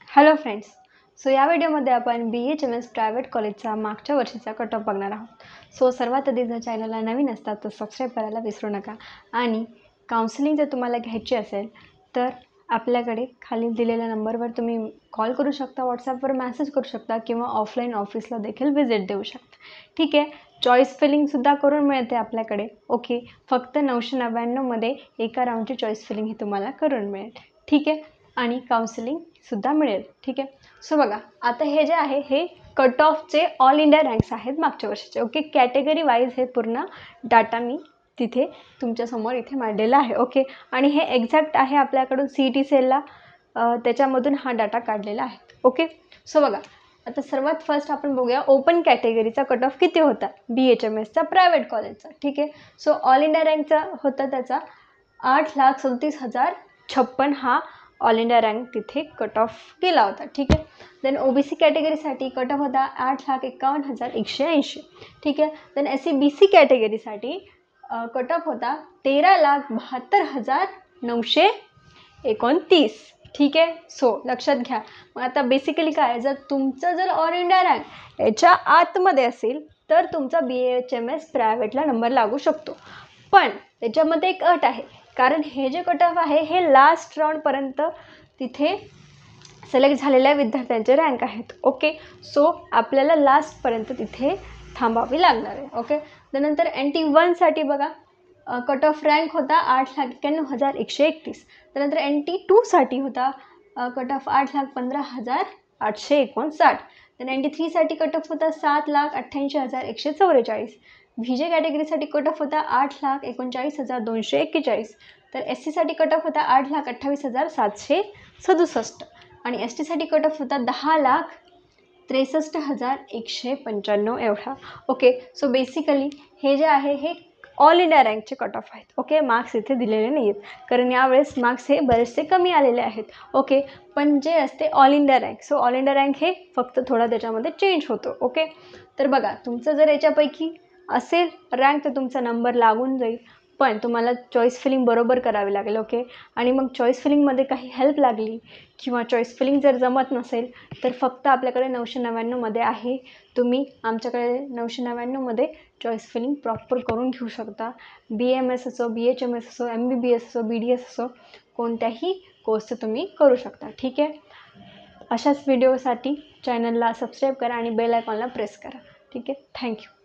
Hello friends. So या व्हिडिओमध्ये आपण BHMS प्रायव्हेट कॉलेजचा मागच्या वर्षीचा कट ऑफ बघणार आहोत. सो सर्वात आधी जर चॅनलला नवीन असतात तर सबस्क्राईब करायला विसरू नका. आणि काउन्सिलिंग जर तुम्हाला घ्यायची असेल तर आपल्याकडे खाली दिलेल्या नंबरवर तुम्ही कॉल करू शकता, व्हॉट्सॲपवर मेसेज करू शकता किंवा ऑफलाईन ऑफिसला देखील व्हिजिट देऊ शकता. ठीक आहे. चॉईस फिलिंगसुद्धा करून मिळते आपल्याकडे. ओके. फक्त 999मध्ये एका राऊंडची चॉईस फिलिंग ही तुम्हाला करून मिळेल. ठीक आहे. आणि काउन्सिलिंगसुद्धा मिळेल. ठीक आहे. सो बघा, आता हे जे आहे हे कट ऑफचे ऑल इंडिया रँक्स आहेत मागच्या वर्षीचे. ओके. कॅटेगरी वाईज हे पूर्ण डाटा मी तिथे तुमच्यासमोर इथे मांडलेला आहे. ओके. आणि हे एक्झॅक्ट आहे आपल्याकडून CET सेलला त्याच्यामधून हा डाटा काढलेला आहे. ओके. सो बघा, आता सर्वात फर्स्ट आपण बघूया ओपन कॅटेगरीचा कट ऑफ किती होता BHMSचा प्रायव्हेट कॉलेजचा. ठीक आहे. सो ऑल इंडिया रँकचा होता त्याचा 8,37,056 हा ऑल इंडिया रँक तिथे कट ऑफ गेला होता. ठीक आहे. देन OBC कॅटेगरीसाठी कट ऑफ होता 8,51,180. ठीक आहे. देन SC/BC कॅटेगरीसाठी कट ऑफ होता 13,72,929. ठीक आहे. सो लक्षात घ्या. मग आता बेसिकली काय, जर तुमचं जर ऑल इंडिया रँक याच्या आतमध्ये असेल तर तुमचा BHMS प्रायव्हेटला नंबर लागू शकतो. पण त्याच्यामध्ये एक अट आहे, कारण हे जे कट ऑफ आहे हे लास्ट राऊंडपर्यंत तिथे सिलेक्ट झालेल्या विद्यार्थ्यांचे रँक आहेत. ओके. सो आपल्याला लास्टपर्यंत तिथे थांबावी लागणार आहे. ओके. त्यानंतर NT 1साठी बघा कट ऑफ रँक होता 8,91,131. त्यानंतर NT 2साठी होता कट ऑफ 8,15,859. तर NT 3साठी कट ऑफ होता 7,88,144. VJ कॅटेगरीसाठी कट ऑफ होता 8,39,241. तर SC साठी कट ऑफ होता 8,28,767. आणि ST साठी कट ऑफ होता 10,63,195 एवढा. ओके. सो बेसिकली हे जे आहे हे ऑल इंडिया रँकचे कट ऑफ आहेत. ओके. मार्क्स इथे दिलेले नाही आहेत, कारण यावेळेस मार्क्स हे बरेचसे कमी आलेले आहेत. ओके. पण जे असते all India rank, so all India rank हे फक्त थोडा त्याच्यामध्ये चेंज होतो. ओके. तर बघा, तुमचं जर याच्यापैकी असेल रँक तर तुमचा नंबर लागून जाईल, पण तुम्हाला चॉईस फिलिंग बरोबर करावी लागेल. ओके. आणि मग चॉईस फिलिंगमध्ये काही हेल्प लागली किंवा चॉईस फिलिंग जर जमत नसेल तर फक्त आपल्याकडे 999मध्ये आहे. तुम्ही आमच्याकडे 999मध्ये चॉईस फिलिंग प्रॉपर करून घेऊ शकता. BMS असो, BHMS असो, MBBS असो, BDS असो, कोणत्याही कोर्सचं तुम्ही करू शकता. ठीक आहे. अशाच व्हिडिओसाठी चॅनलला सबस्क्राईब करा आणि बेल आयकॉनला प्रेस करा. ठीक आहे. थँक्यू.